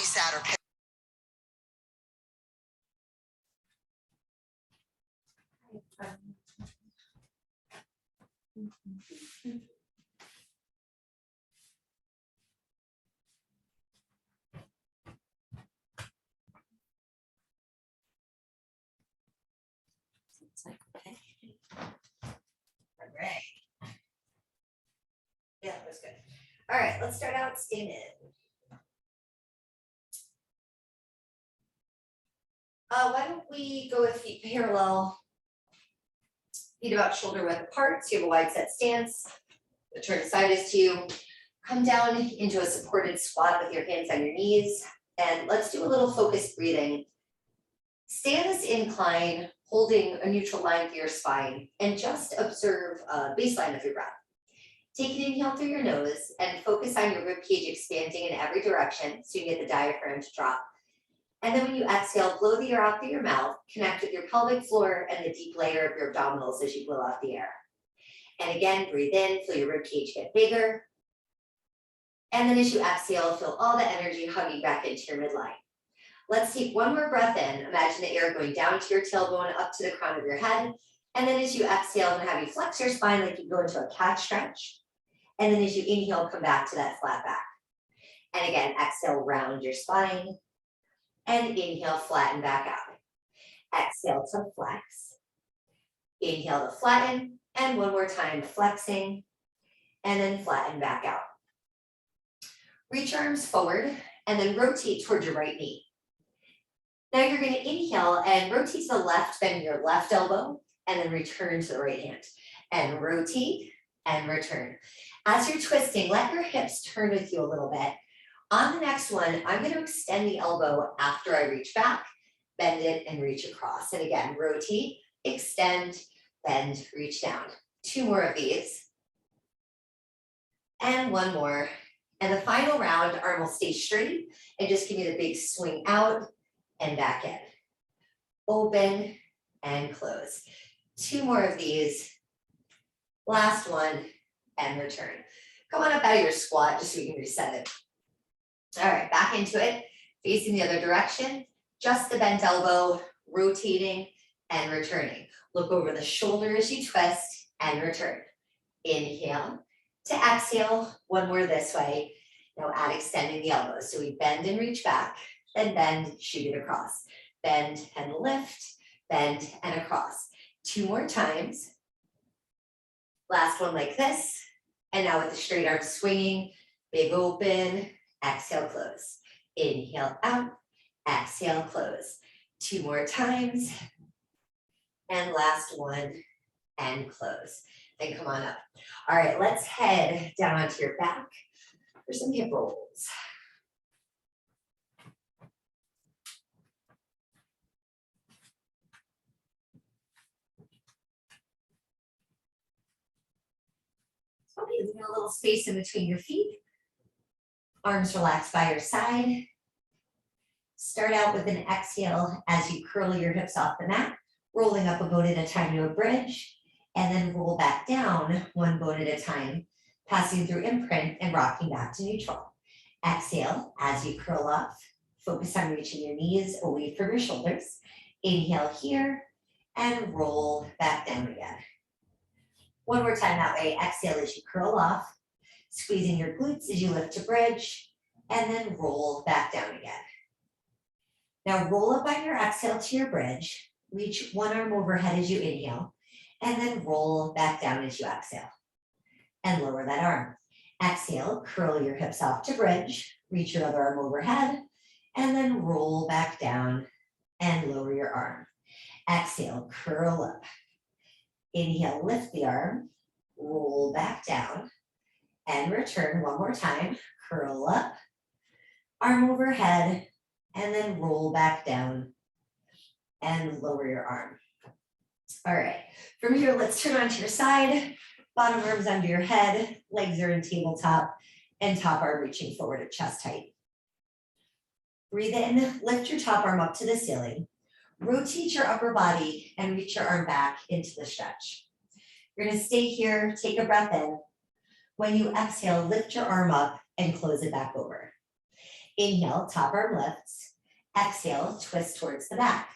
sat or Like, okay. All right. Yeah, that was good. All right, let's start out standing. Why don't we go with feet parallel, feet about shoulder width apart, so you have a wide set stance. The turn side is to you. Come down into a supported squat with your hands on your knees, and let's do a little focused breathing. Stay on this incline, holding a neutral line through your spine, and just observe baseline of your breath. Take an inhale through your nose and focus on your rib cage expanding in every direction so you get the diaphragm to drop. And then when you exhale, blow the air out through your mouth, connect with your pelvic floor and the deep layer of your abdominals as you blow out the air. And again, breathe in, feel your rib cage get bigger. And then as you exhale, feel all the energy hugging back into your midline. Let's take one more breath in. Imagine the air going down to your tailbone, up to the crown of your head. And then as you exhale, I'm gonna have you flex your spine like you go into a cat stretch. And then as you inhale, come back to that flat back. And again, exhale, round your spine. And inhale, flatten back out. Exhale to flex. Inhale to flatten. And one more time, flexing. And then flatten back out. Reach your arms forward and then rotate towards your right knee. Now you're going to inhale and rotate to the left, bend your left elbow, and then return to the right hand. And rotate and return. As you're twisting, let your hips turn with you a little bit. On the next one, I'm going to extend the elbow after I reach back, bend it and reach across. And again, rotate, extend, bend, reach down. 2 more of these. And 1 more. And the final round, arm will stay straight and just give me the big swing out and back in. Open and close. 2 more of these. Last one and return. Come on up out of your squat just so we can reset it. All right, back into it. Facing the other direction. Just the bent elbow, rotating and returning. Look over the shoulder as you twist and return. Inhale to exhale. 1 more this way. Now add extending the elbows. So we bend and reach back, then bend, shoot it across. Bend and lift, bend and across. 2 more times. Last one like this. And now with the straight arm swinging, big open, exhale, close. Inhale out, exhale, close. 2 more times. And last one and close. Then come on up. All right, let's head down onto your back for some hip rolls. Okay, leaving a little space in between your feet. Arms relaxed by your side. Start out with an exhale as you curl your hips off the mat, rolling up a bone at a time to a bridge, and then roll back down 1 bone at a time, passing through imprint and rocking back to neutral. Exhale as you curl up, focus on reaching your knees away from your shoulders. Inhale here and roll back down again. 1 more time that way. Exhale as you curl off, squeezing your glutes as you lift to bridge, and then roll back down again. Now roll up on your exhale to your bridge, reach 1 arm overhead as you inhale, and then roll back down as you exhale. And lower that arm. Exhale, curl your hips off to bridge, reach your other arm overhead, and then roll back down and lower your arm. Exhale, curl up. Inhale, lift the arm, roll back down, and return 1 more time. Curl up, arm overhead, and then roll back down and lower your arm. All right, from here, let's turn onto your side. Bottom arms under your head, legs are in tabletop, and top arm reaching forward at chest height. Breathe in, lift your top arm up to the ceiling. Rotate your upper body and reach your arm back into the stretch. You're gonna stay here, take a breath in. When you exhale, lift your arm up and close it back over. Inhale, top arm lifts. Exhale, twist towards the back.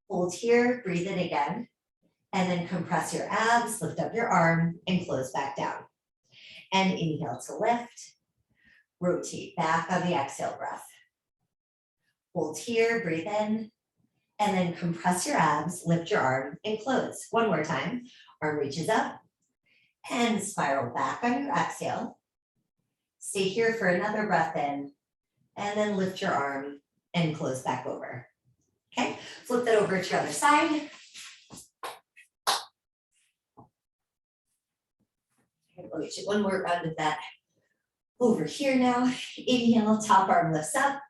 Hold here, breathe in again, and then compress your abs, lift up your arm, and close back down. And inhale to lift. Rotate back on the exhale breath. Hold here, breathe in, and then compress your abs, lift your arm, and close. One more time. Arm reaches up, and spiral back on your exhale. Stay here for another breath in, and then lift your arm and close back over. Okay, flip that over to your other side. We'll get you one more round of that over here now. Inhale, top arm lifts up,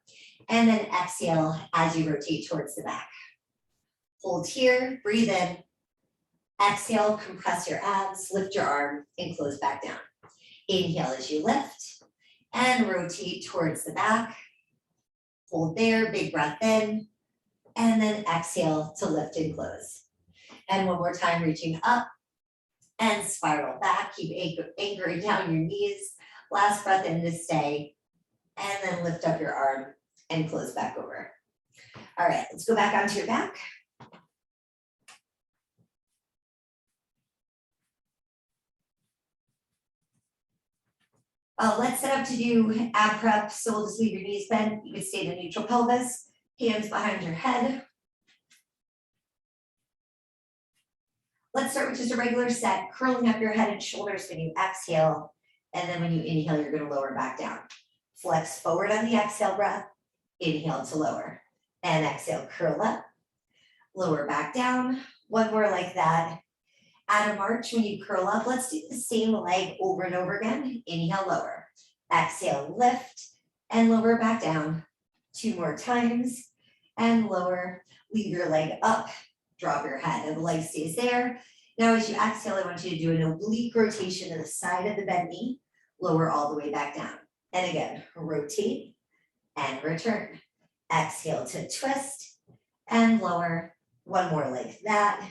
and then exhale as you rotate towards the back. Hold here, breathe in. Exhale, compress your abs, lift your arm, and close back down. Inhale as you lift, and rotate towards the back. Hold there, big breath in, and then exhale to lift and close. And one more time, reaching up, and spiral back, keep anchoring down your knees. Last breath in to stay, and then lift up your arm and close back over. All right, let's go back onto your back. Let's set up to do ab prep. So we'll just leave your knees bent. You can stay in a neutral pelvis, hands behind your head. Let's start with just a regular set, curling up your head and shoulders when you exhale. And then when you inhale, you're going to lower back down. Flex forward on the exhale breath, inhale to lower. And exhale, curl up, lower back down. One more like that. At a march, when you curl up, let's do the same leg over and over again. Inhale, lower. Exhale, lift, and lower back down. 2 more times, and lower. Leave your leg up, drop your head, and the leg stays there. Now, as you exhale, I want you to do an oblique rotation to the side of the bent knee. Lower all the way back down. And again, rotate and return. Exhale to twist and lower. One more like that.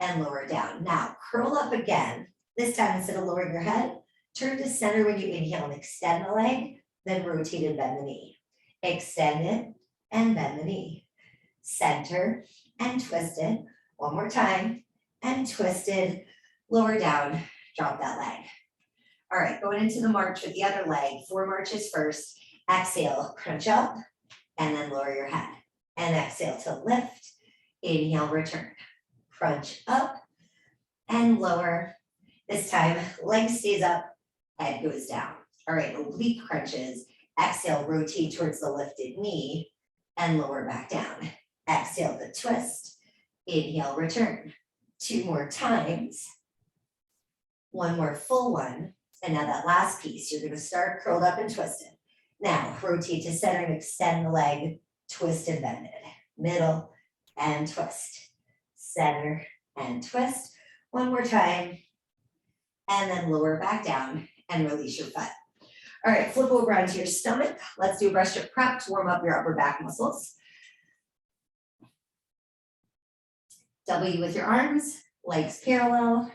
And lower down. Now, curl up again. This time, instead of lowering your head, turn to center when you inhale and extend the leg, then rotate and bend the knee. Extend it and bend the knee. Center and twist it. One more time. And twisted. Lower down. Drop that leg. All right, going into the march with the other leg. 4 marches first. Exhale, crunch up, and then lower your head. And exhale to lift. Inhale, return. Crunch up and lower. This time, leg stays up, head goes down. All right, oblique crunches. Exhale, rotate towards the lifted knee and lower back down. Exhale the twist. Inhale, return. 2 more times. One more full one. And now that last piece, you're going to start curled up and twisted. Now, rotate to center and extend the leg. Twist and bend it. Middle and twist. Center and twist. One more time. And then lower back down and release your foot. All right, flip over onto your stomach. Let's do a breaststroke prep to warm up your upper back muscles. W with your arms, legs parallel.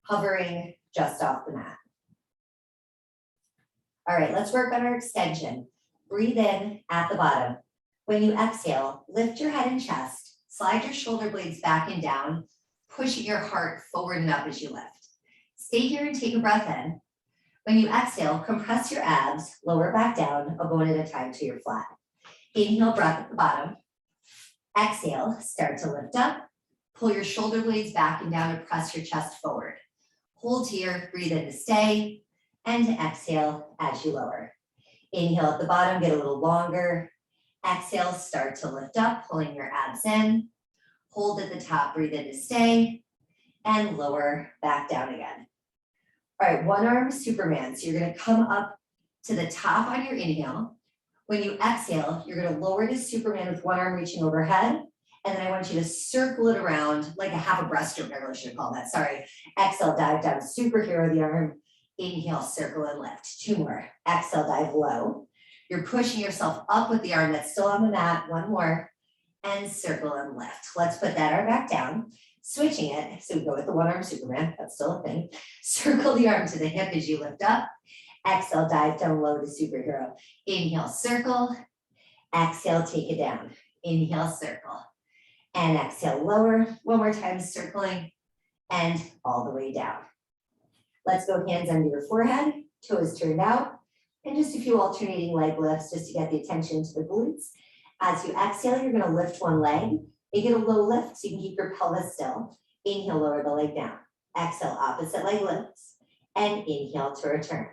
Hovering just off the mat. All right, let's work on our extension. Breathe in at the bottom. When you exhale, lift your head and chest, slide your shoulder blades back and down, pushing your heart forward and up as you lift. Stay here and take a breath in. When you exhale, compress your abs, lower back down, or one at a time to your flat. Inhale, breath at the bottom. Exhale, start to lift up. Pull your shoulder blades back and down and press your chest forward. Hold here, breathe in to stay, and exhale as you lower. Inhale at the bottom, get a little longer. Exhale, start to lift up, pulling your abs in. Hold at the top, breathe in to stay, and lower back down again. All right, one arm Superman. So you're gonna come up to the top on your inhale. When you exhale, you're gonna lower to Superman with one arm reaching overhead. And then I want you to circle it around like a half a breaststroke, I really should call that, sorry. Exhale, dive down, superhero the arm. Inhale, circle and lift. 2 more. Exhale, dive low. You're pushing yourself up with the arm that's still on the mat. 1 more. And circle and lift. Let's put that arm back down. Switching it. So we go with the one arm Superman. That's still a thing. Circle the arm to the hip as you lift up. Exhale, dive down low to superhero. Inhale, circle. Exhale, take it down. Inhale, circle. And exhale, lower. One more time, circling. And all the way down. Let's go hands under your forehead, toes turned out, and just a few alternating leg lifts just to get the attention to the glutes. As you exhale, you're gonna lift one leg. Make it a low lift so you can keep your pelvis still. Inhale, lower the leg down. Exhale, opposite leg lifts. And inhale to return.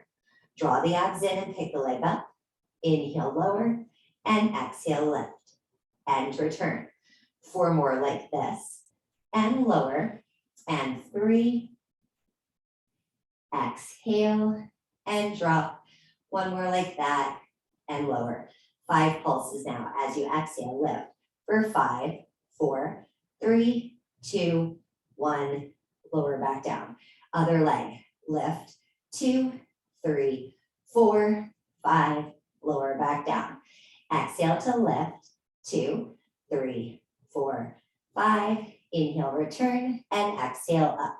Draw the abs in and pick the leg up. Inhale, lower, and exhale, lift. And return. 4 more like this. And lower. And 3. Exhale and drop. 1 more like that and lower. 5 pulses now. As you exhale, lift for 5, 4, 3, 2, 1. Lower back down. Other leg, lift, 2, 3, 4, 5. Lower back down. Exhale to lift, 2, 3, 4, 5. Inhale, return, and exhale up.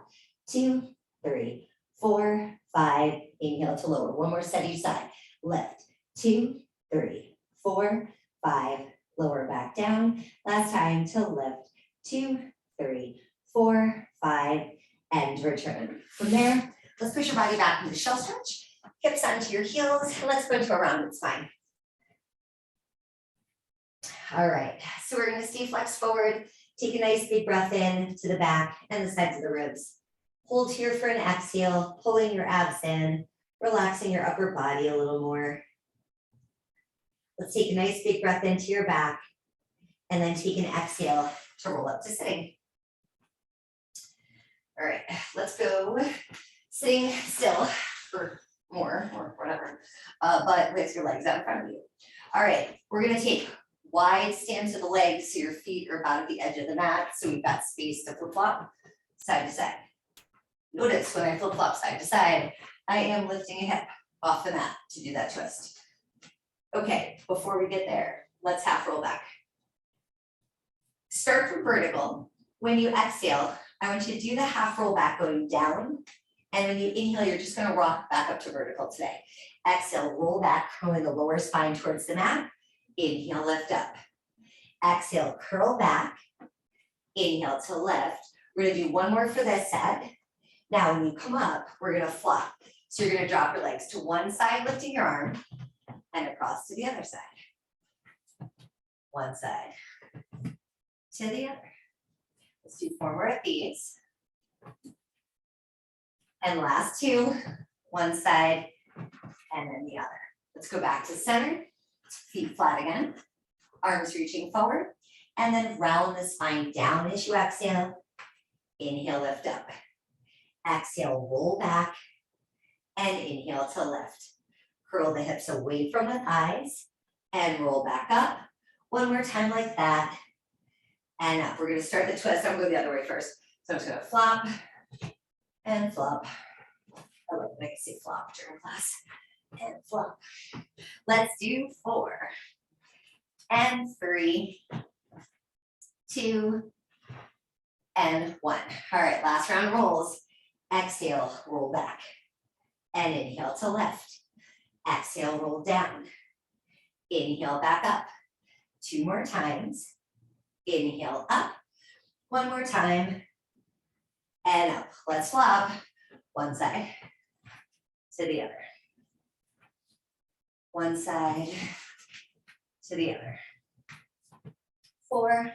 2, 3, 4, 5. Inhale to lower. 1 more set each side. Lift. 2, 3, 4, 5. Lower back down. Last time to lift. 2, 3, 4, 5. And return. From there, let's push your body back into shell stretch. Hips onto your heels. Let's go into a rounded spine. All right. So we're going to stay flexed forward. Take a nice big breath in to the back and the sides of the ribs. Hold here for an exhale, pulling your abs in, relaxing your upper body a little more. Let's take a nice big breath into your back and then take an exhale to roll up to sitting. All right, let's go sitting still for more or whatever, but with your legs out in front of you. All right, we're gonna take wide stance of the legs so your feet are about at the edge of the mat, so we've got space to flip-flop side to side. Notice when I flip-flop side to side, I am lifting a hip off the mat to do that twist. Okay, before we get there, let's half roll back. Start from vertical. When you exhale, I want you to do the half roll back going down. And when you inhale, you're just gonna rock back up to vertical today. Exhale, roll back, curling the lower spine towards the mat. Inhale, lift up. Exhale, curl back. Inhale to lift. We're gonna do 1 more for this set. Now, when you come up, we're gonna flop. So you're gonna drop your legs to one side, lifting your arm, and across to the other side. One side to the other. Let's do 4 more of these. And last 2, one side, and then the other. Let's go back to center. Feet flat again, arms reaching forward, and then round the spine down as you exhale. Inhale, lift up. Exhale, roll back, and inhale to lift. Curl the hips away from the thighs, and roll back up. 1 more time like that, and up. We're gonna start the twist. I'm gonna go the other way first. So I'm just gonna flop, and flop. I like when I say flop during class. And flop. Let's do 4 and 3, 2 and 1. All right, last round rolls. Exhale, roll back and inhale to lift. Exhale, roll down. Inhale, back up. 2 more times. Inhale, up. 1 more time and up. Let's flop. One side to the other. One side to the other. 4,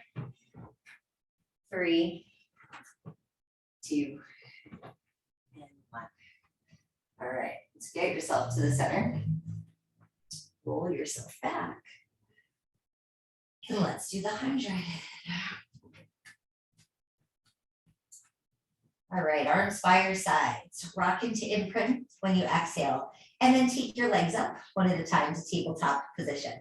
3, 2, and 1. All right, let's get yourself to the center. Roll yourself back. And let's do the 100. All right, arms by your sides. Rock into imprint when you exhale. And then take your legs up one at a time to tabletop position.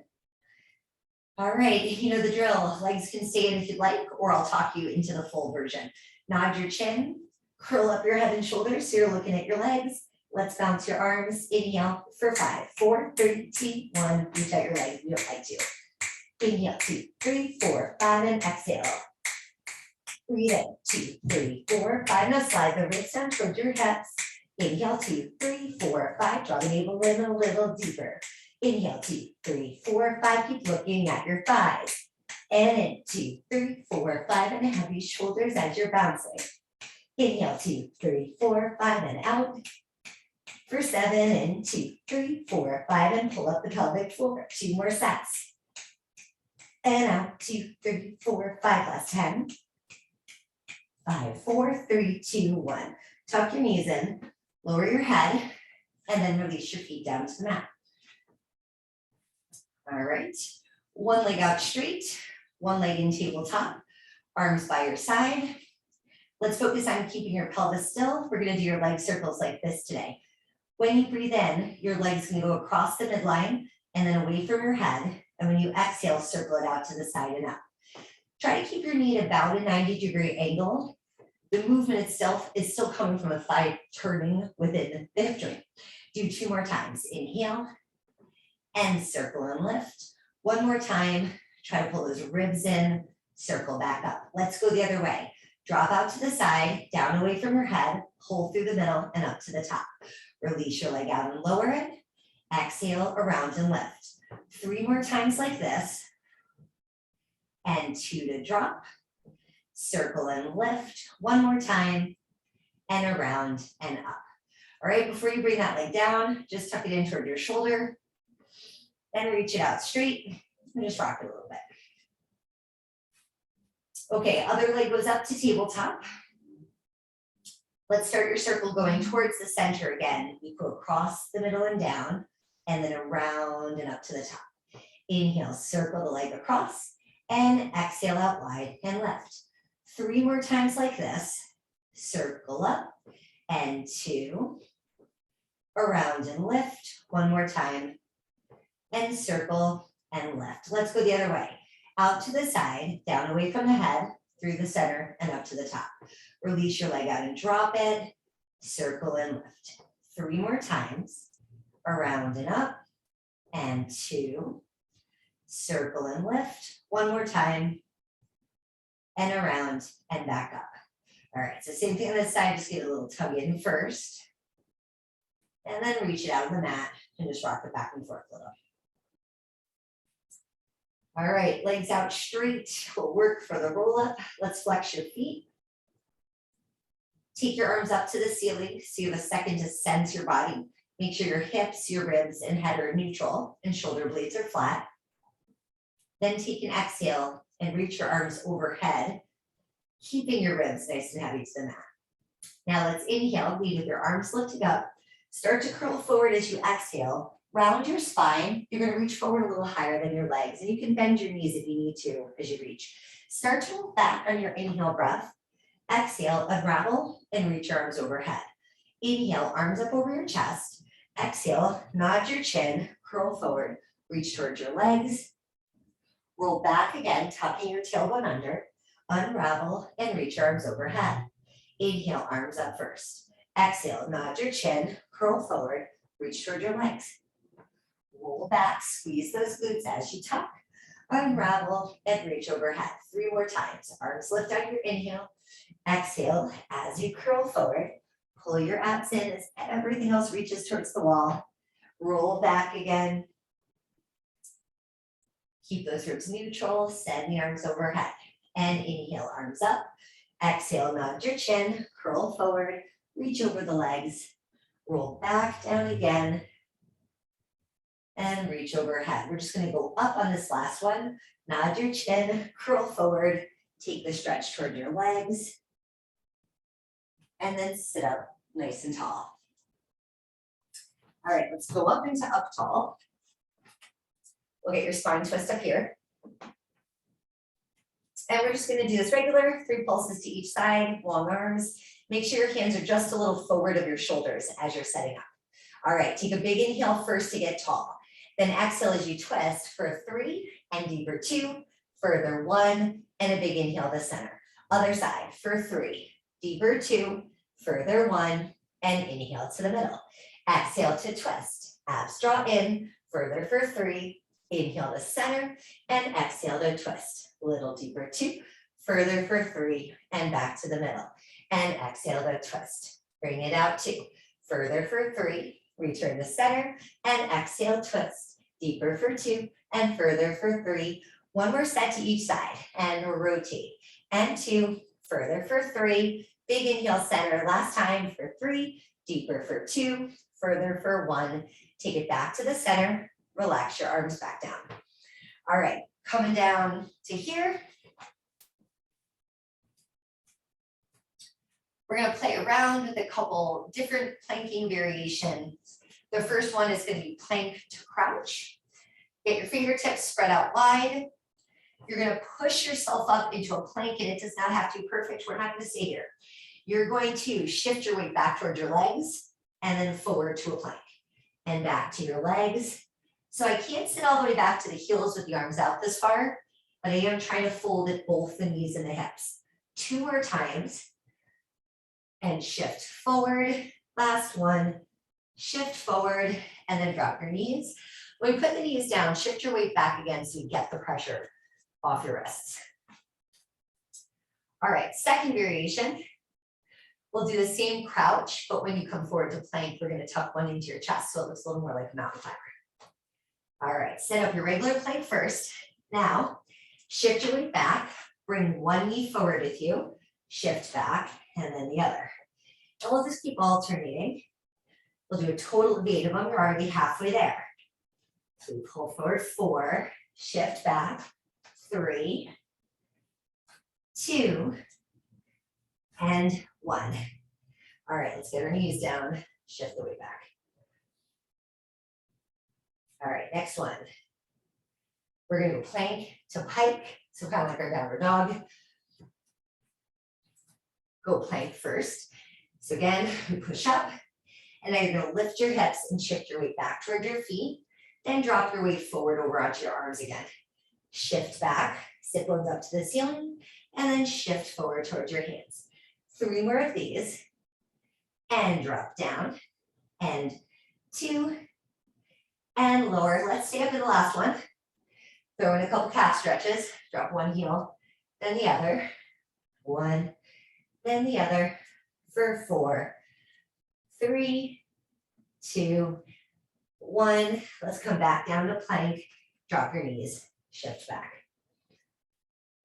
All right, you know the drill. Legs can stay in if you'd like, or I'll talk you into the full version. Nod your chin, curl up your head and shoulders so you're looking at your legs. Let's bounce your arms. Inhale for 5, 4, 3, 2, 1. Reach out your legs if you don't like to. Inhale, 2, 3, 4, 5, and exhale. Breathe in, 2, 3, 4, 5. Now slide the wrists down towards your hips. Inhale, 2, 3, 4, 5. Draw the navel in a little deeper. Inhale, 2, 3, 4, 5. Keep looking at your thighs. And in 2, 3, 4, 5. And heavy shoulders as you're bouncing. Inhale, 2, 3, 4, 5. And out. For 7 and 2, 3, 4, 5. And pull up the pelvic floor. 2 more sets. And out, 2, 3, 4, 5. Last 10. 5, 4, 3, 2, 1. Tuck your knees in. Lower your head, and then release your feet down to the mat. All right, one leg out straight, one leg in tabletop, arms by your side. Let's focus on keeping your pelvis still. We're gonna do your leg circles like this today. When you breathe in, your leg's gonna go across the midline and then away from your head. And when you exhale, circle it out to the side and up. Try to keep your knee at about a 90-degree angle. The movement itself is still coming from a thigh turning within the hip joint. Do 2 more times. Inhale and circle and lift. 1 more time. Try to pull those ribs in, circle back up. Let's go the other way. Drop out to the side, down away from your head, pull through the middle and up to the top. Release your leg out and lower it. Exhale, around and lift. 3 more times like this. And 2 to drop. Circle and lift. 1 more time, and around and up. All right, before you bring that leg down, just tuck it in toward your shoulder, and reach it out straight, and just rock it a little bit. Okay, other leg goes up to tabletop. Let's start your circle going towards the center again. You go across the middle and down, and then around and up to the top. Inhale, circle the leg across, and exhale out wide and lift. 3 more times like this. Circle up and 2. Around and lift. 1 more time. And circle and lift. Let's go the other way. Out to the side, down away from the head, through the center and up to the top. Release your leg out and drop it. Circle and lift. 3 more times. Around and up. And 2. Circle and lift. 1 more time. And around and back up. All right, so same thing on this side, just get a little tug in first. And then reach it out on the mat and just rock it back and forth a little. All right, legs out straight. We'll work for the roll up. Let's flex your feet. Take your arms up to the ceiling so you have a second to sense your body. Make sure your hips, your ribs, and head are neutral and shoulder blades are flat. Then take an exhale and reach your arms overhead, keeping your ribs nice and heavy to the mat. Now let's inhale, lead with your arms lifted up. Start to curl forward as you exhale. Round your spine. You're gonna reach forward a little higher than your legs, and you can bend your knees if you need to as you reach. Start to roll back on your inhale breath. Exhale, unravel, and reach your arms overhead. Inhale, arms up over your chest. Exhale, nod your chin, curl forward, reach towards your legs. Roll back again, tucking your tailbone under, unravel, and reach your arms overhead. Inhale, arms up first. Exhale, nod your chin, curl forward, reach toward your legs. Roll back, squeeze those glutes as you tuck, unravel, and reach overhead. 3 more times. Arms lift on your inhale. Exhale, as you curl forward, pull your abs in as everything else reaches towards the wall. Roll back again. Keep those ribs neutral, send the arms overhead. And inhale, arms up. Exhale, nod your chin, curl forward, reach over the legs, roll back down again, and reach overhead. We're just gonna go up on this last one. Nod your chin, curl forward, take the stretch toward your legs, and then sit up nice and tall. All right, let's go up into up tall. We'll get your spine twist up here. And we're just gonna do this regular, 3 pulses to each side, long arms. Make sure your hands are just a little forward of your shoulders as you're setting up. All right, take a big inhale first to get tall. Then exhale as you twist for 3 and deeper 2, further 1, and a big inhale to center. Other side for 3, deeper 2, further 1, and inhale to the middle. Exhale to twist, abs draw in, further for 3, inhale to center, and exhale to twist. Little deeper 2, further for 3, and back to the middle. And exhale to twist. Bring it out 2, further for 3, return to center, and exhale, twist. Deeper for 2, and further for 3. One more set to each side, and rotate. And 2, further for 3, big inhale, center, last time for 3, deeper for 2, further for 1. Take it back to the center, relax your arms back down. All right, coming down to here. We're gonna play around with a couple different planking variations. The first one is gonna be plank to crouch. Get your fingertips spread out wide. You're gonna push yourself up into a plank, and it does not have to be perfect. We're not gonna stay here. You're going to shift your weight back towards your legs and then forward to a plank and back to your legs. So I can't sit all the way back to the heels with the arms out this far, but I am trying to fold at both the knees and the hips. 2 more times. And shift forward, last one, shift forward, and then drop your knees. When you put the knees down, shift your weight back again so you get the pressure off your wrists. All right, second variation. We'll do the same crouch, but when you come forward to plank, we're gonna tuck one into your chest so it looks a little more like a mountain climber. All right, set up your regular plank first. Now, shift your weight back, bring one knee forward with you, shift back, and then the other. And we'll just keep alternating. We'll do a total of 8 of them. You're already halfway there. So we pull forward 4, shift back, 3, 2, and 1. All right, let's get our knees down, shift the weight back. All right, next one. We're gonna go plank to pike, so kind of like our downward dog. Go plank first. So again, we push up, and now you're gonna lift your hips and shift your weight back toward your feet, then drop your weight forward over onto your arms again. Shift back, sit bones up to the ceiling, and then shift forward towards your hands. 3 more of these, and drop down, and 2, and lower. Let's stay up to the last one. Throw in a couple calf stretches, drop one heel, then the other, 1, then the other for 4, 3, 2, 1. Let's come back down to plank, drop your knees, shift back.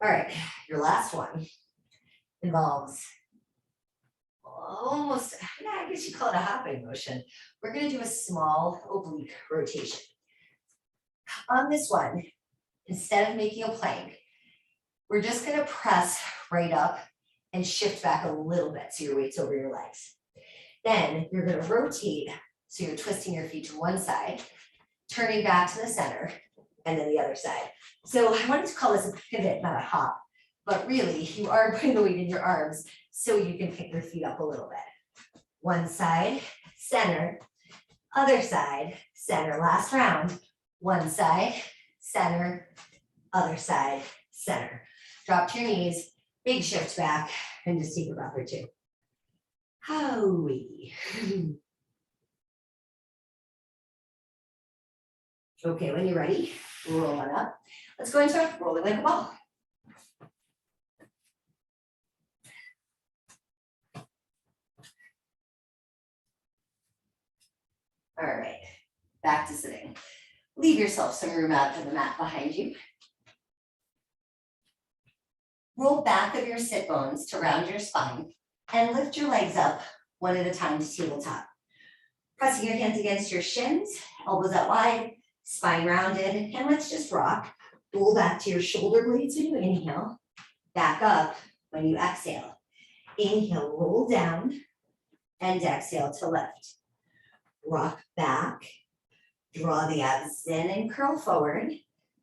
All right, your last one involves almost, I guess you call it a hopping motion. We're gonna do a small oblique rotation. On this one, instead of making a plank, we're just gonna press right up and shift back a little bit so your weight's over your legs. Then you're gonna rotate, so you're twisting your feet to one side, turning back to the center, and then the other side. So I wanted to call this a pivot, not a hop, but really you are putting the weight in your arms so you can pick your feet up a little bit. One side, center, other side, center. Last round, one side, center, other side, center. Drop to your knees, big shift back, and just take a breath or two. Howie. Okay, when you're ready, roll it up. Let's go into rolling like a ball. All right, back to sitting. Leave yourself some room out to the mat behind you. Roll back of your sit bones to round your spine and lift your legs up one at a time to tabletop. Pressing your hands against your shins, elbows out wide, spine rounded, and let's just rock. Roll back to your shoulder blades when you inhale, back up when you exhale. Inhale, roll down, and exhale to lift. Rock back, draw the abs in and curl forward,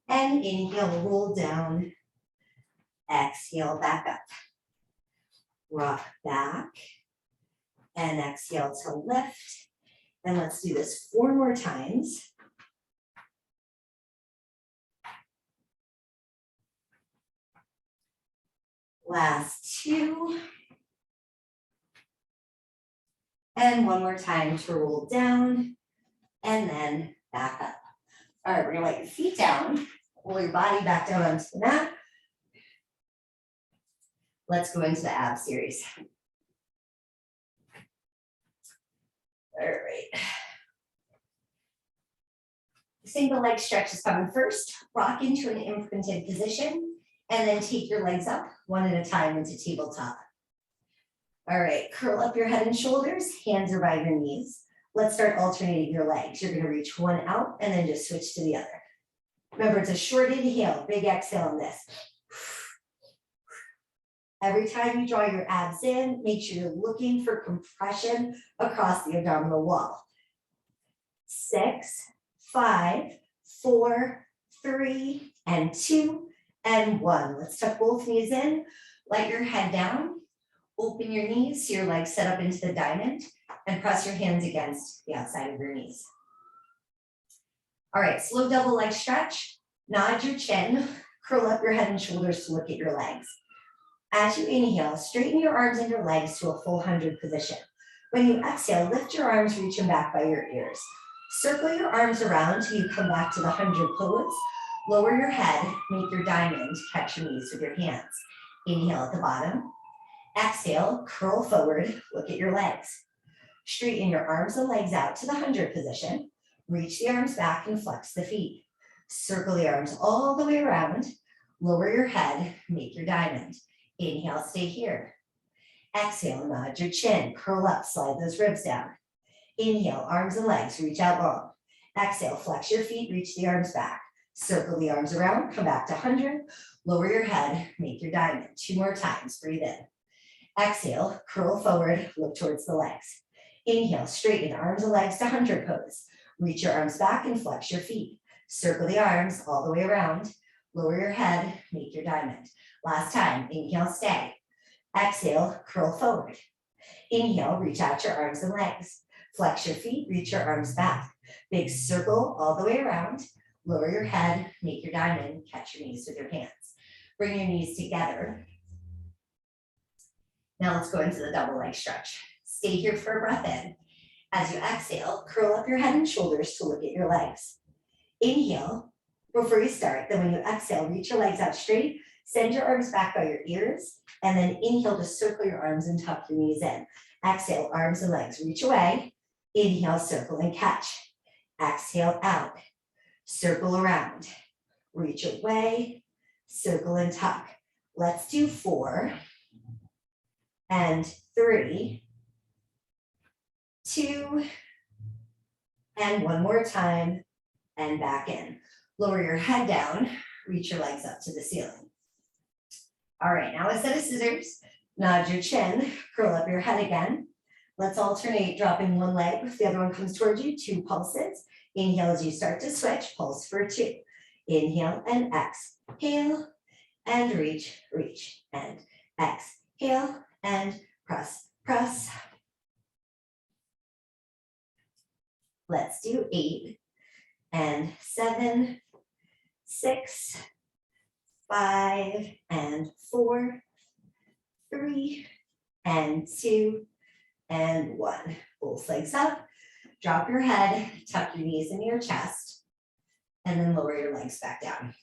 and inhale, roll down, exhale, back up. Rock back, and exhale to lift. And let's do this 4 more times. Last 2. And one more time to roll down and then back up. All right, we're gonna let your feet down, roll your body back down onto the mat. Let's go into the ab series. right. Single leg stretch is coming first. Rock into an imprinted position and then take your legs up one at a time into tabletop. All right, curl up your head and shoulders, hands are by your knees. Let's start alternating your legs. You're gonna reach one out and then just switch to the other. Remember, it's a short inhale, big exhale on this. Every time you draw your abs in, make sure you're looking for compression across the abdominal wall. 6, 5, 4, 3, and 2, and 1. Let's tuck both knees in, let your head down, open your knees so your legs set up into the diamond, and press your hands against the outside of your knees. All right, slow double leg stretch. Nod your chin, curl up your head and shoulders to look at your legs. As you inhale, straighten your arms and your legs to a full 100 position. When you exhale, lift your arms, reach them back by your ears. Circle your arms around till you come back to the 100 pose. Lower your head, make your diamond, catch your knees with your hands. Inhale at the bottom. Exhale, curl forward, look at your legs. Straighten your arms and legs out to the 100 position. Reach the arms back and flex the feet. Circle the arms all the way around. Lower your head, make your diamond. Inhale, stay here. Exhale, nod your chin, curl up, slide those ribs down. Inhale, arms and legs, reach out long. Exhale, flex your feet, reach the arms back. Circle the arms around, come back to 100. Lower your head, make your diamond. 2 more times, breathe in. Exhale, curl forward, look towards the legs. Inhale, straighten arms and legs to 100 pose. Reach your arms back and flex your feet. Circle the arms all the way around. Lower your head, make your diamond. Last time, inhale, stay. Exhale, curl forward. Inhale, reach out your arms and legs. Flex your feet, reach your arms back. Big circle all the way around. Lower your head, make your diamond, catch your knees with your hands. Bring your knees together. Now let's go into the double leg stretch. Stay here for a breath in. As you exhale, curl up your head and shoulders to look at your legs. Inhale before you start. Then when you exhale, reach your legs out straight. Send your arms back by your ears. And then inhale to circle your arms and tuck your knees in. Exhale, arms and legs reach away. Inhale, circle and catch. Exhale out. Circle around. Reach away. Circle and tuck. Let's do 4 and 3, 2, and 1 more time, and back in. Lower your head down, reach your legs up to the ceiling. All right, now a set of scissors, nod your chin, curl up your head again. Let's alternate dropping one leg if the other one comes towards you, 2 pulses. Inhale as you start to switch, pulse for 2. Inhale and exhale, and reach, reach, and exhale, and press, press. Let's do 8 and 7, 6, 5 and 4, 3 and 2 and 1. Both legs up, drop your head, tuck your knees into your chest, and then lower your legs back down.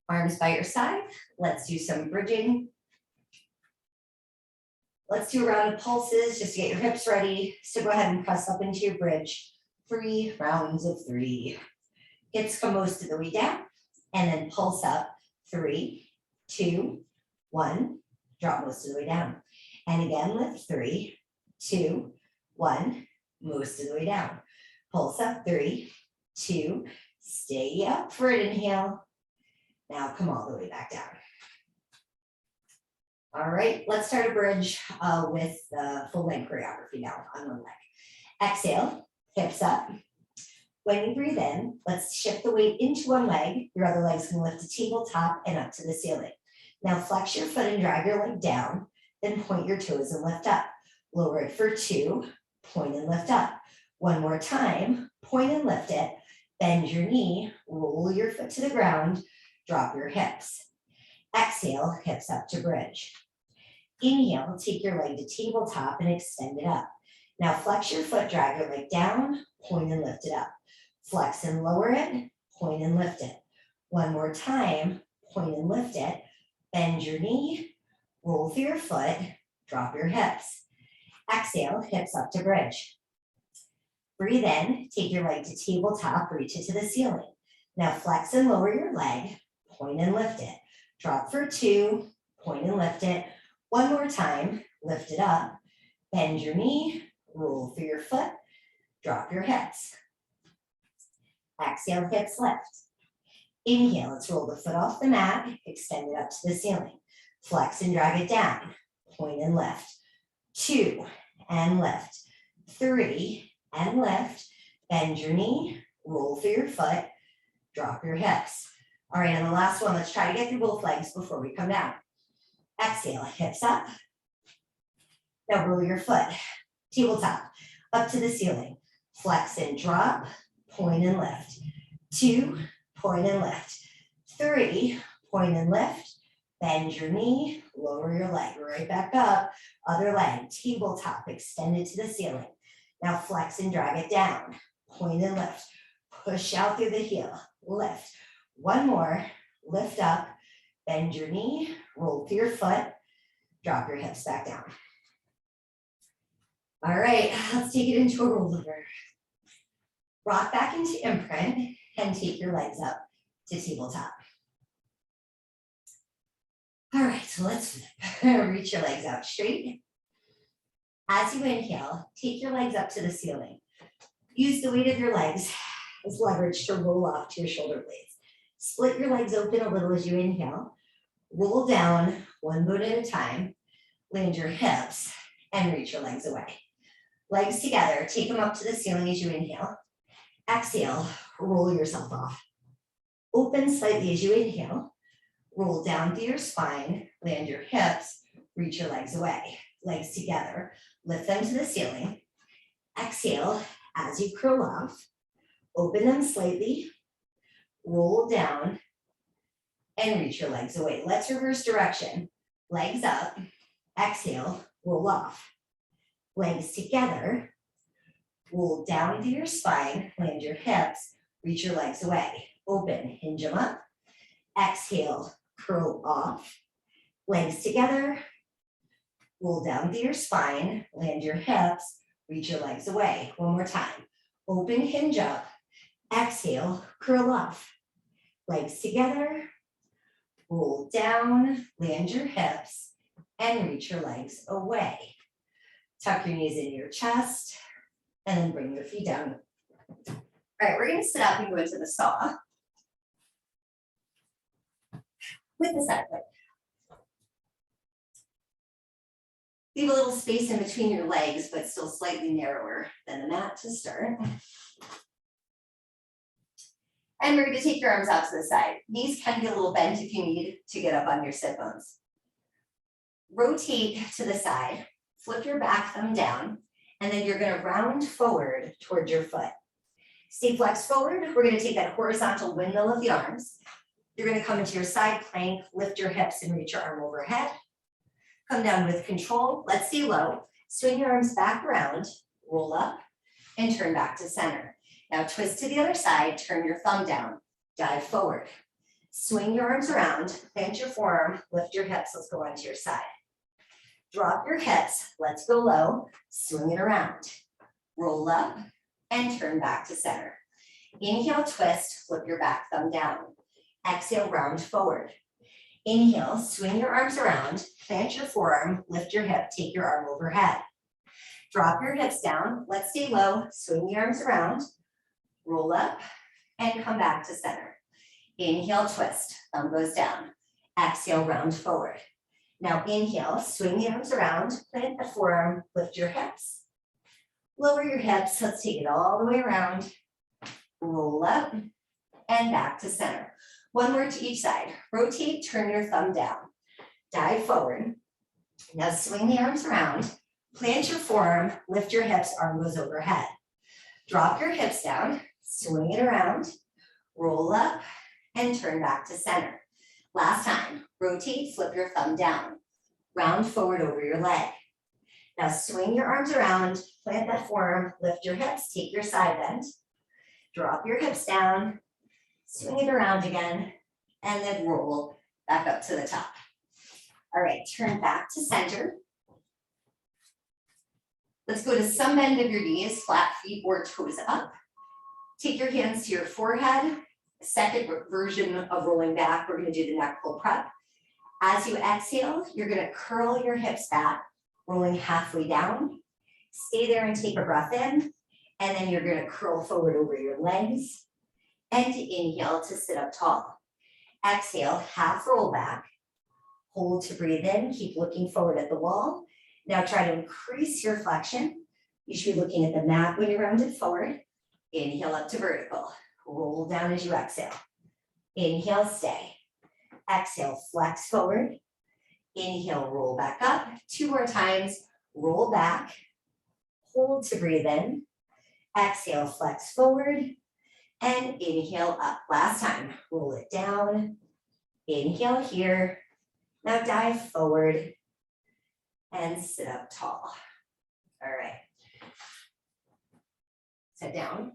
Arms by your side. Let's do some bridging. Let's do a round of pulses just to get your hips ready. So go ahead and press up into your bridge. 3 rounds of 3. Hips come most of the way down and then pulse up. 3, 2, 1. Drop most of the way down. And again, lift 3, 2, 1. Most of the way down. Pulse up. 3, 2. Stay up for an inhale. Now come all the way back down. All right, let's start a bridge with the full leg choreography now on one leg. Exhale, hips up. When you breathe in, let's shift the weight into one leg. Your other leg's gonna lift to tabletop and up to the ceiling. Now flex your foot and drag your leg down, then point your toes and lift up. Lower it for 2, point and lift up. 1 more time, point and lift it, bend your knee, roll your foot to the ground, drop your hips. Exhale, hips up to bridge. Inhale, take your leg to tabletop and extend it up. Now flex your foot, drag your leg down, point and lift it up. Flex and lower it, point and lift it. 1 more time, point and lift it, bend your knee, roll through your foot, drop your hips. Exhale, hips up to bridge. Breathe in, take your leg to tabletop, reach it to the ceiling. Now flex and lower your leg, point and lift it. Drop for 2, point and lift it. One more time, lift it up, bend your knee, roll through your foot, drop your hips. Exhale, hips lift. Inhale, let's roll the foot off the mat, extend it up to the ceiling. Flex and drag it down, point and lift. 2, and lift. 3, and lift. Bend your knee, roll through your foot, drop your hips. All right, and the last one, let's try to get through both legs before we come down. Exhale, hips up. Now roll your foot, tabletop, up to the ceiling. Flex and drop, point and lift. 2, point and lift. 3, point and lift. Bend your knee, lower your leg, right back up. Other leg, tabletop, extend it to the ceiling. Now flex and drag it down, point and lift. Push out through the heel, lift. One more, lift up, bend your knee, roll through your foot, drop your hips back down. All right, let's take it into a rollover. Rock back into imprint and take your legs up to tabletop. All right, so let's reach your legs out straight. As you inhale, take your legs up to the ceiling. Use the weight of your legs as leverage to roll off to your shoulder blades. Split your legs open a little as you inhale. Roll down one boot at a time. Land your hips and reach your legs away. Legs together, take them up to the ceiling as you inhale. Exhale, roll yourself off. Open slightly as you inhale. Roll down through your spine, land your hips, reach your legs away. Legs together, lift them to the ceiling. Exhale as you curl off. Open them slightly, roll down, and reach your legs away. Let's reverse direction. Legs up, exhale, roll off. Legs together, roll down through your spine, land your hips, reach your legs away. Open, hinge them up. Exhale, curl off. Legs together, roll down through your spine, land your hips, reach your legs away. One more time. Open, hinge up. Exhale, curl off. Legs together, roll down, land your hips, and reach your legs away. Tuck your knees into your chest, and then bring your feet down. All right, we're gonna sit up and go into the saw. With the side leg. Leave a little space in between your legs, but still slightly narrower than the mat to start. And we're gonna take your arms out to the side. Knees can get a little bent if you need to get up on your sit bones. Rotate to the side, flip your back thumb down, and then you're gonna round forward towards your foot. Stay flexed forward. We're gonna take that horizontal windmill of the arms. You're gonna come into your side plank, lift your hips and reach your arm overhead. Come down with control. Let's stay low. Swing your arms back around, roll up, and turn back to center. Now twist to the other side, turn your thumb down, dive forward. Swing your arms around, plant your forearm, lift your hips. Let's go onto your side. Drop your hips, let's go low, swing it around. Roll up and turn back to center. Inhale, twist, flip your back thumb down. Exhale, round forward. Inhale, swing your arms around, plant your forearm, lift your hip, take your arm overhead. Drop your hips down, let's stay low, swing the arms around, roll up, and come back to center. Inhale, twist, thumb goes down. Exhale, round forward. Now inhale, swing the arms around, plant the forearm, lift your hips. Lower your hips, let's take it all the way around. Roll up, and back to center. One more to each side. Rotate, turn your thumb down. Dive forward. Now swing the arms around, plant your forearm, lift your hips, arm goes overhead. Drop your hips down, swing it around, roll up, and turn back to center. Last time, rotate, flip your thumb down. Round forward over your leg. Now swing your arms around, plant that forearm, lift your hips, take your side bend. Drop your hips down, swing it around again, and then roll back up to the top. All right, turn back to center. Let's go to some bend of your knees, flat feet or toes up. Take your hands to your forehead. Second version of rolling back, we're gonna do the neck pull prep. As you exhale, you're gonna curl your hips back, rolling halfway down. Stay there and take a breath in. And then you're gonna curl forward over your legs. And inhale to sit up tall. Exhale, half roll back. Hold to breathe in, keep looking forward at the wall. Now try to increase your flexion. You should be looking at the mat when you're rounded forward. Inhale up to vertical. Roll down as you exhale. Inhale, stay. Exhale, flex forward. Inhale, roll back up. 2 more times, roll back. Hold to breathe in. Exhale, flex forward. And inhale up. Last time, roll it down. Inhale here. Now dive forward and sit up tall. All right. Sit down.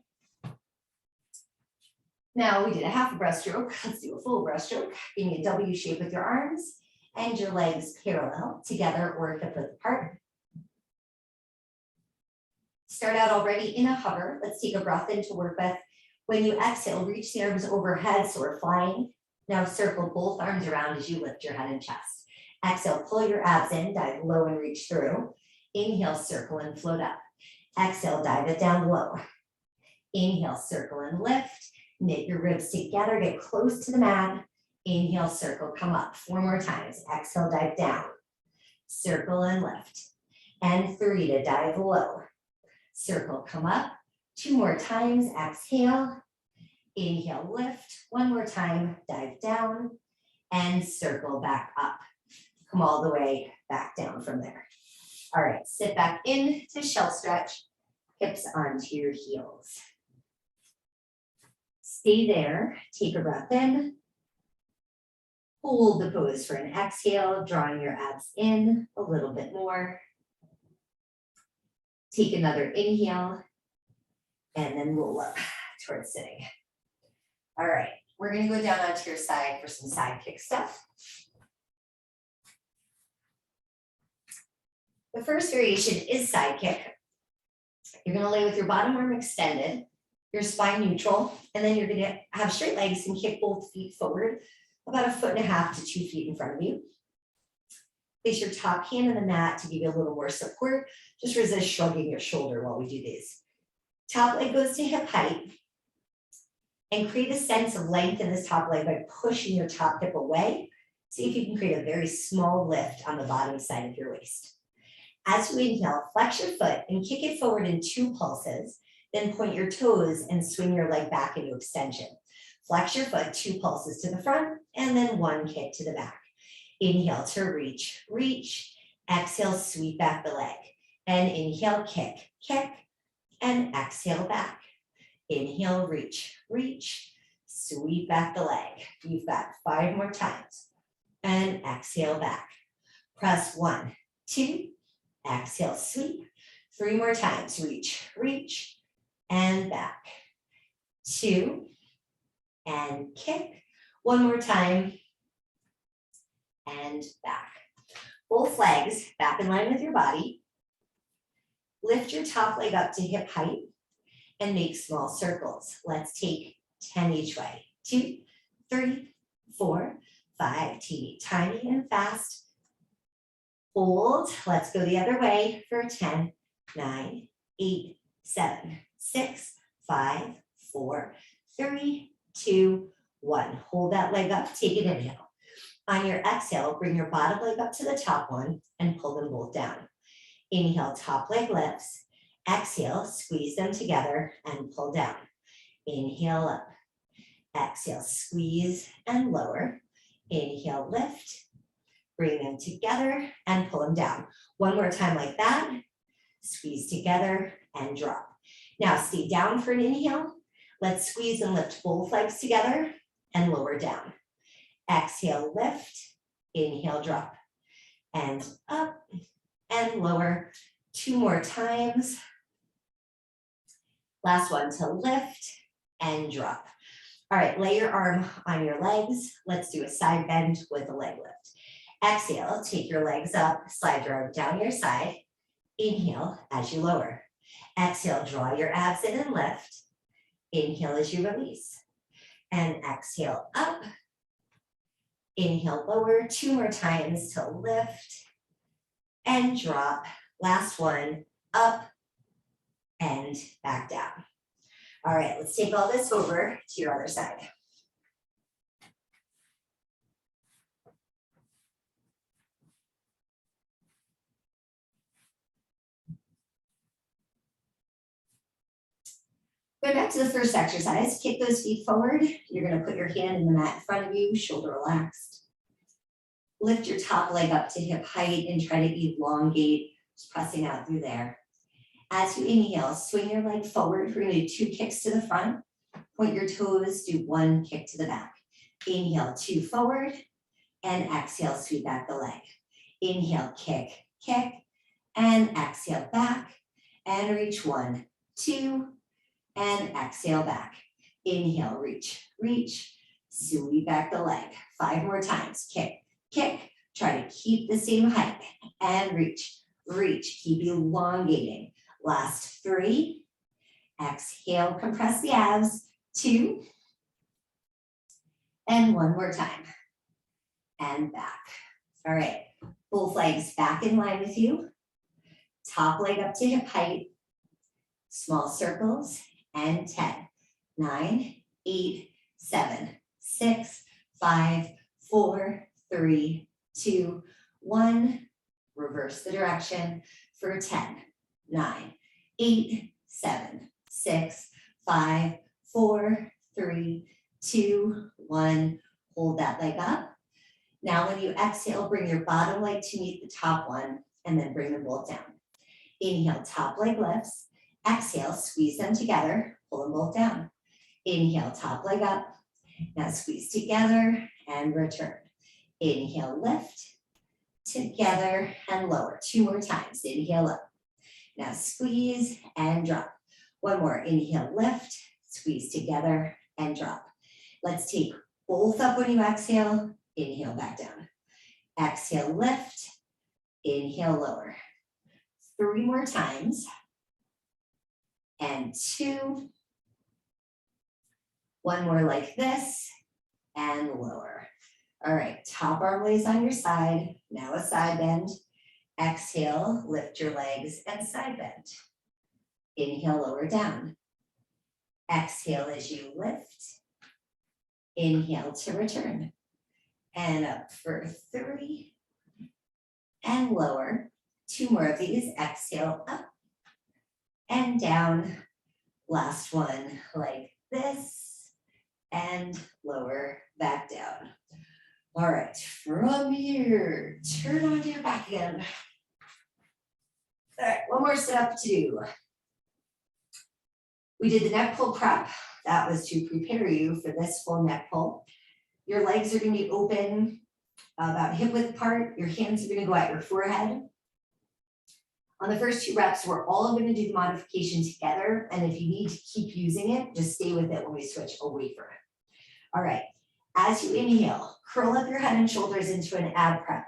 Now we did a half a breaststroke. Let's do a full breaststroke. Give me a W shape with your arms and your legs parallel together or hip width apart. Start out already in a hover. Let's take a breath in to work with. When you exhale, reach the arms overhead so we're flying. Now circle both arms around as you lift your head and chest. Exhale, pull your abs in, dive low and reach through. Inhale, circle and float up. Exhale, dive it down low. Inhale, circle and lift. Knit your ribs together, get close to the mat. Inhale, circle, come up. 4 more times. Exhale, dive down. Circle and lift. And 3 to dive low. Circle, come up. 2 more times. Exhale. Inhale, lift. 1 more time. Dive down. And circle back up. Come all the way back down from there. All right, sit back in to shell stretch. Hips onto your heels. Stay there, take a breath in. Hold the pose for an exhale, drawing your abs in a little bit more. Take another inhale and then roll up towards sitting. All right, we're gonna go down onto your side for some side kick stuff. The first variation is side kick. You're gonna lay with your bottom arm extended, your spine neutral, and then you're gonna have straight legs and kick both feet forward about 1.5 to 2 feet in front of you. Place your top hand on the mat to give you a little more support. Just resist shrugging your shoulder while we do these. Top leg goes to hip height. And create a sense of length in this top leg by pushing your top hip away. See if you can create a very small lift on the bottom side of your waist. As you inhale, flex your foot and kick it forward in 2 pulses. Then point your toes and swing your leg back into extension. Flex your foot 2 pulses to the front and then 1 kick to the back. Inhale to reach, reach. Exhale, sweep back the leg. And inhale, kick, kick. And exhale back. Inhale, reach, reach. Sweep back the leg. You've got 5 more times. And exhale back. Press 1, 2. Exhale, sweep. 3 more times. Reach, reach. And back. 2. And kick. 1 more time. And back. Both legs back in line with your body. Lift your top leg up to hip height and make small circles. Let's take 10 each way. 2, 3, 4, 5. Teeny tiny and fast. Hold. Let's go the other way for 10, 9, 8, 7, 6, 5, 4, 3, 2, 1. Hold that leg up. Take an inhale. On your exhale, bring your bottom leg up to the top one and pull them both down. Inhale, top leg lifts. Exhale, squeeze them together and pull down. Inhale up. Exhale, squeeze and lower. Inhale, lift. Bring them together and pull them down. 1 more time like that. Squeeze together and drop. Now stay down for an inhale. Let's squeeze and lift both legs together and lower down. Exhale, lift. Inhale, drop. And up and lower. 2 more times. Last one to lift and drop. All right, lay your arm on your legs. Let's do a side bend with a leg lift. Exhale, take your legs up, slide your arm down your side. Inhale as you lower. Exhale, draw your abs in and lift. Inhale as you release. And exhale up. Inhale, lower. 2 more times to lift and drop. Last one, up and back down. All right, let's take all this over to your other side. Go back to the first exercise, kick those feet forward. You're gonna put your hand in the mat in front of you, shoulder relaxed. Lift your top leg up to hip height and try to elongate, just pressing out through there. As you inhale, swing your leg forward. We're gonna do 2 kicks to the front. Point your toes, do 1 kick to the back. Inhale, 2 forward, and exhale, sweep back the leg. Inhale, kick, kick, and exhale back, and reach 1, 2, and exhale back. Inhale, reach, reach, sweep back the leg. 5 more times, kick, kick, try to keep the same height, and reach, reach, keep elongating. Last 3, exhale, compress the abs, 2, and 1 more time, and back. All right, both legs back in line with you. Top leg up to hip height, small circles, and 10, 9, 8, 7, 6, 5, 4, 3, 2, 1. Reverse the direction for 10, 9, 8, 7, 6, 5, 4, 3, 2, 1. Hold that leg up. Now when you exhale, bring your bottom leg to meet the top one, and then bring them both down. Inhale, top leg lifts. Exhale, squeeze them together, pull them both down. Inhale, top leg up. Now squeeze together and return. Inhale, lift, together and lower. 2 more times, inhale up. Now squeeze and drop. 1 more, inhale, lift, squeeze together and drop. Let's take both up when you exhale, inhale back down. Exhale, lift, inhale, lower. 3 more times. And 2. 1 more like this, and lower. All right, top arm lays on your side. Now a side bend. Exhale, lift your legs and side bend. Inhale, lower down. Exhale as you lift. Inhale to return. And up for 3. And lower. 2 more of these. Exhale, up and down. Last one like this, and lower, back down. All right, from here, turn onto your back again. All right, 1 more setup to do. We did the neck pull prep. That was to prepare you for this full neck pull. Your legs are gonna be open about hip width apart. Your hands are gonna go at your forehead. On the first 2 reps, we're all going to do the modification together. And if you need to keep using it, just stay with it when we switch away from it. All right, as you inhale, curl up your head and shoulders into an ab prep.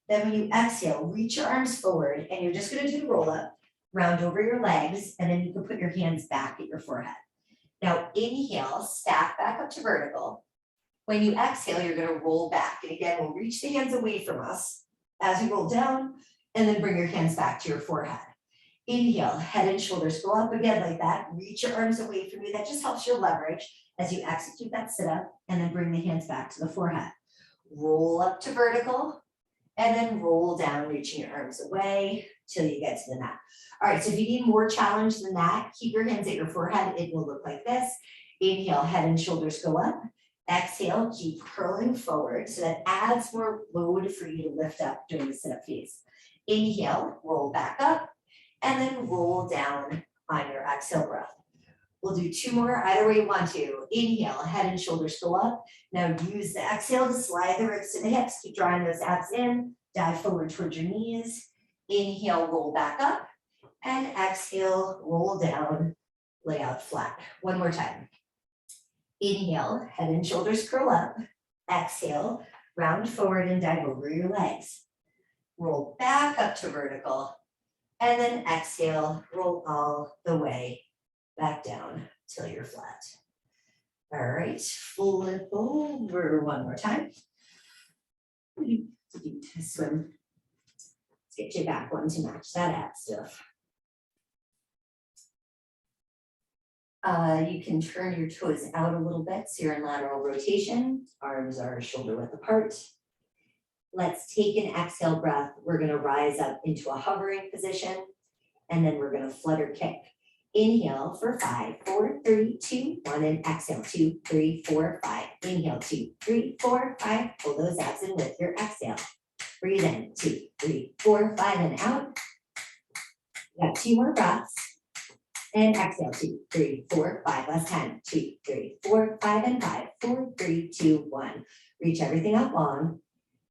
Then when you exhale, reach your arms forward and you're just going to do the roll up, round over your legs, and then you can put your hands back at your forehead. Now inhale, stack back up to vertical. When you exhale, you're going to roll back. And again, we'll reach the hands away from us as you roll down. And then bring your hands back to your forehead. Inhale, head and shoulders go up again like that. Reach your arms away from you. That just helps your leverage as you execute that sit up, and then bring the hands back to the forehead. Roll up to vertical, and then roll down, reaching your arms away till you get to the mat. All right, so if you need more challenge than that, keep your hands at your forehead. It will look like this. Inhale, head and shoulders go up. Exhale, keep curling forward. So that adds more load for you to lift up during the sit-up phase. Inhale, roll back up, and then roll down on your exhale breath. We'll do 2 more, either way you want to. Inhale, head and shoulders go up. Now use the exhale to slide the ribs to the hips. Keep drawing those abs in. Dive forward towards your knees. Inhale, roll back up. And exhale, roll down, lay out flat. 1 more time. Inhale, head and shoulders curl up. Exhale, round forward and dive over your legs. Roll back up to vertical. And then exhale, roll all the way back down till you're flat. All right, flip over one more time. Swim. Let's get your back one to match that ab stuff. You can turn your toes out a little bit so you're in lateral rotation. Arms are shoulder width apart. Let's take an exhale breath. We're going to rise up into a hovering position, and then we're going to flutter kick. Inhale for 5, 4, 3, 2, 1, and exhale 2, 3, 4, 5. Inhale 2, 3, 4, 5. Pull those abs in with your exhale. Breathe in 2, 3, 4, 5, and out. We got 2 more breaths. And exhale 2, 3, 4, 5. Last 10. 2, 3, 4, 5, and 5. 4, 3, 2, 1. Reach everything up long,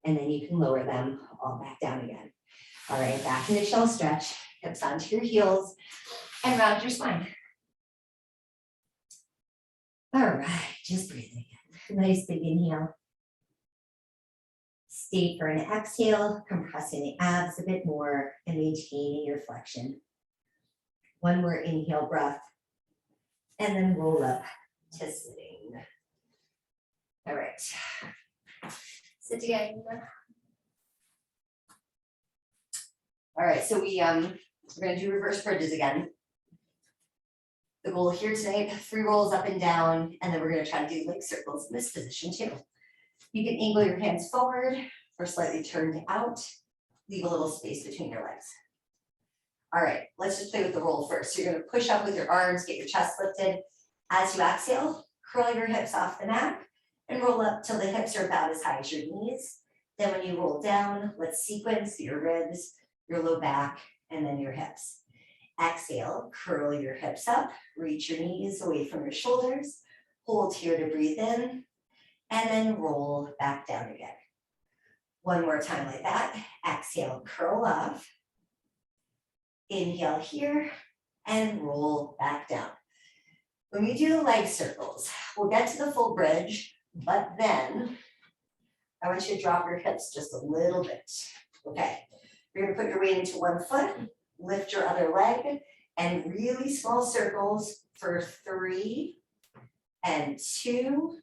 and then you can lower them all back down again. All right, back into shell stretch. Hips onto your heels. And round your spine. All right, just breathe again. Nice big inhale. Stay for an exhale, compressing the abs a bit more and maintaining your flexion. One more inhale breath, and then roll up to sitting. All right, sit again. All right, so we're gonna do reverse bridges again. The goal here today, 3 rolls up and down, and then we're gonna try to do leg circles in this position too. You can angle your hands forward or slightly turned out. Leave a little space between your legs. All right, let's just play with the roll first. So you're gonna push up with your arms, get your chest lifted. As you exhale, curl your hips off the mat and roll up till the hips are about as high as your knees. Then when you roll down, let's sequence your ribs, your low back, and then your hips. Exhale, curl your hips up, reach your knees away from your shoulders, hold here to breathe in, and then roll back down again. One more time like that. Exhale, curl up. Inhale here, and roll back down. When we do the leg circles, we'll get to the full bridge, but then I want you to drop your hips just a little bit. Okay, you're gonna put your weight into one foot, lift your other leg, and really small circles for 3 and 2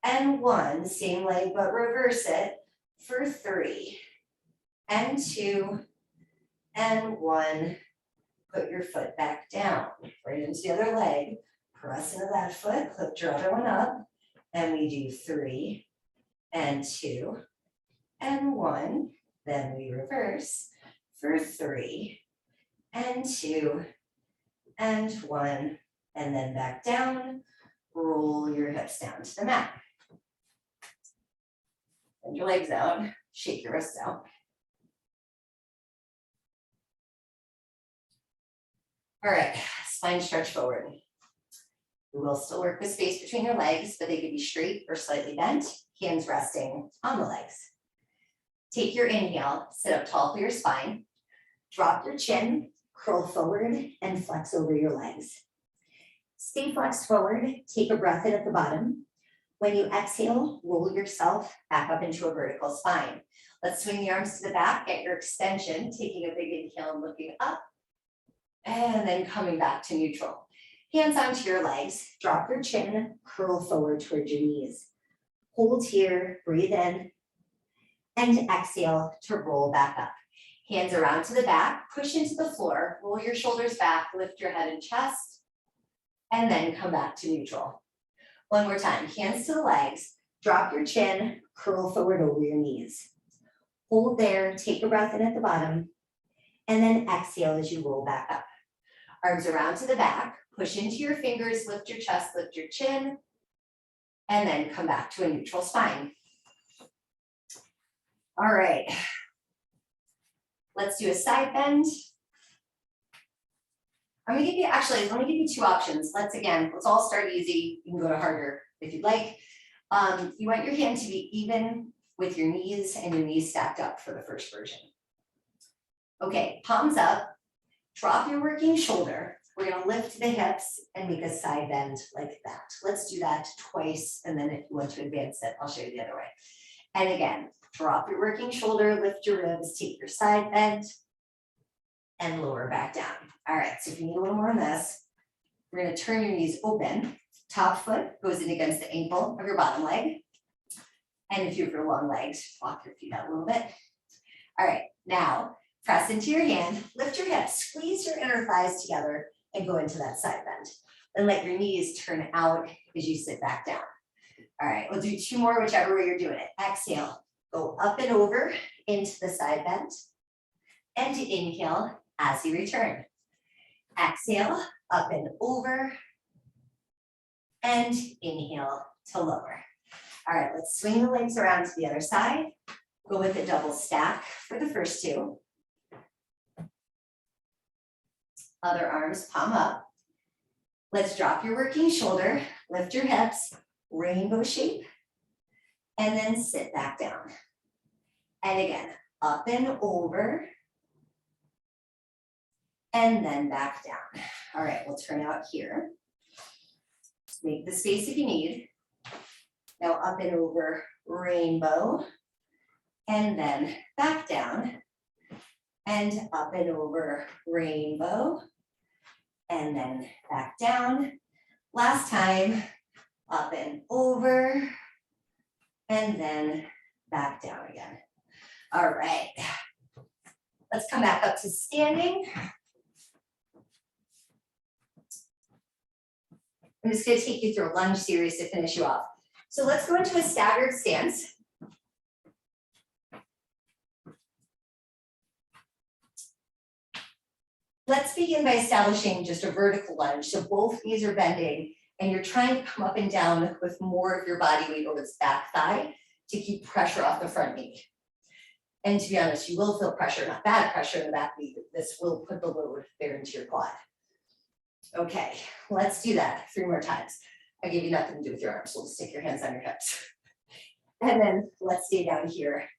and 1. Same leg, but reverse it for 3 and 2 and 1. Put your foot back down, right into the other leg. Press into that foot, lift your other one up, and we do 3 and 2 and 1. Then we reverse for 3 and 2 and 1, and then back down. Roll your hips down to the mat. Bend your legs out, shake your wrists out. All right, spine stretch forward. We will still work with space between your legs, but they could be straight or slightly bent, hands resting on the legs. Take your inhale, sit up tall for your spine, drop your chin, curl forward, and flex over your legs. Stay flexed forward, take a breath in at the bottom. When you exhale, roll yourself back up into a vertical spine. Let's swing the arms to the back, get your extension, taking a big inhale and looking up, and then coming back to neutral. Hands onto your legs, drop your chin, curl forward towards your knees. Hold here, breathe in, and exhale to roll back up. Hands around to the back, push into the floor, roll your shoulders back, lift your head and chest, and then come back to neutral. One more time, hands to the legs, drop your chin, curl forward over your knees. Hold there, take a breath in at the bottom, and then exhale as you roll back up. Arms around to the back, push into your fingers, lift your chest, lift your chin, and then come back to a neutral spine. All right, let's do a side bend. I'm gonna give you, actually, let me give you 2 options. Let's all start easy. You can go to harder if you'd like. You want your hand to be even with your knees and your knees stacked up for the first version. Okay, palms up, drop your working shoulder. We're gonna lift the hips and make a side bend like that. Let's do that twice, and then if you want to advance it, I'll show you the other way. And again, drop your working shoulder, lift your ribs, take your side bend, and lower back down. All right, so if you need a little more on this, we're gonna turn your knees open. Top foot goes in against the ankle of your bottom leg. And if you have your long legs, walk your feet out a little bit. All right, now press into your hand, lift your hips, squeeze your inner thighs together and go into that side bend. Then let your knees turn out as you sit back down. All right, we'll do 2 more, whichever way you're doing it. Exhale, go up and over into the side bend. And inhale as you return. Exhale, up and over. And inhale to lower. All right, let's swing the legs around to the other side. Go with a double stack for the first 2. Other arms, palm up. Let's drop your working shoulder, lift your hips, rainbow shape, and then sit back down. And again, up and over, and then back down. All right, we'll turn out here. Make the space if you need. Now up and over, rainbow, and then back down, and up and over, rainbow, and then back down. Last time, up and over, and then back down again. All right, let's come back up to standing. I'm just gonna take you through a lunge series to finish you off. So let's go into a staggered stance. Let's begin by establishing just a vertical lunge. So both knees are bending and you're trying to come up and down with more of your body weight over this back thigh to keep pressure off the front knee. And to be honest, you will feel pressure, not bad pressure in the back knee, but this will put the load there into your quad. Okay, let's do that 3 more times. I give you nothing to do with your arms, so we'll stick your hands on your hips. And then let's stay down here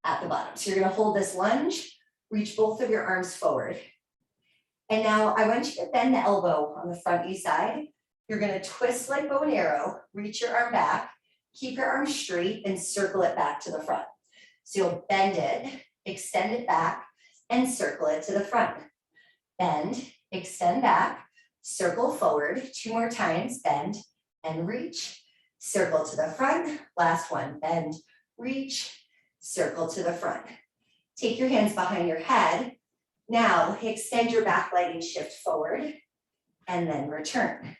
at the bottom. So you're gonna hold this lunge, reach both of your arms forward. And now I want you to bend the elbow on the front knee side. You're gonna twist like bow and arrow, reach your arm back, keep your arm straight and circle it back to the front. So you'll bend it, extend it back, and circle it to the front. Bend, extend back, circle forward, 2 more times, bend and reach, circle to the front. Last one, bend, reach, circle to the front. Take your hands behind your head. Now extend your back leg and shift forward and then return.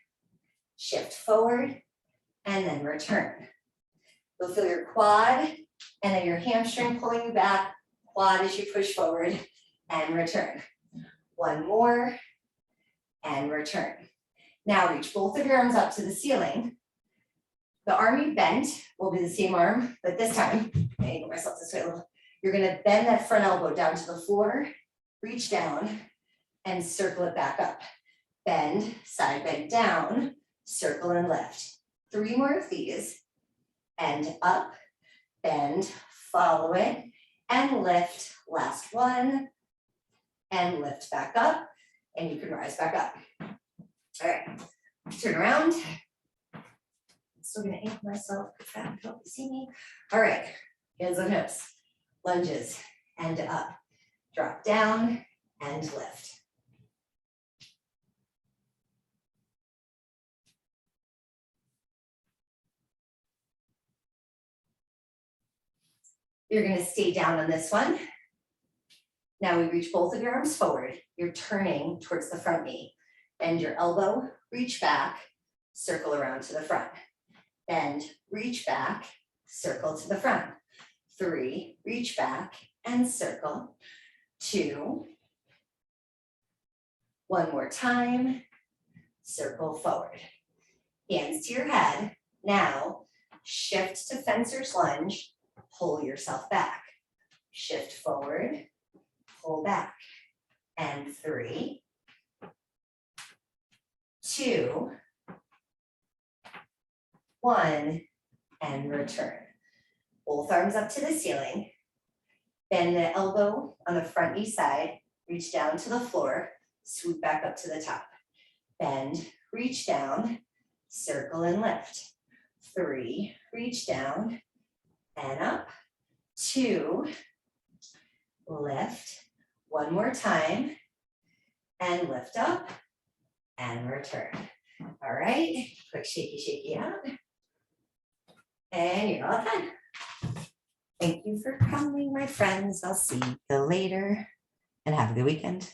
Shift forward and then return. You'll feel your quad and then your hamstring pulling you back, quad as you push forward and return. 1 more and return. Now reach both of your arms up to the ceiling. The arm you bent will be the same arm, but this time, I angle myself this way a little. You're gonna bend that front elbow down to the floor, reach down and circle it back up. Bend, side bend down, circle and lift. 3 more of these, and up, bend, follow it, and lift. Last one, and lift back up, and you can rise back up. All right, turn around. I'm still gonna anchor myself because that would help you see me. All right, hands on hips, lunges, and up. Drop down and lift. You're gonna stay down on this one. Now we reach both of your arms forward. You're turning towards the front knee. Bend your elbow, reach back, circle around to the front. Bend, reach back, circle to the front. 3, reach back and circle. 2, 1 more time, circle forward. Hands to your head. Now shift to fencer's lunge, pull yourself back. Shift forward, pull back. And 3, 2, 1, and return. Both arms up to the ceiling. Bend the elbow on the front knee side, reach down to the floor, swoop back up to the top. Bend, reach down, circle and lift. 3, reach down and up. 2, lift. 1 more time, and lift up and return. All right, quick shaky out. And you're all done. Thank you for coming, my friends. I'll see you later and have a good weekend.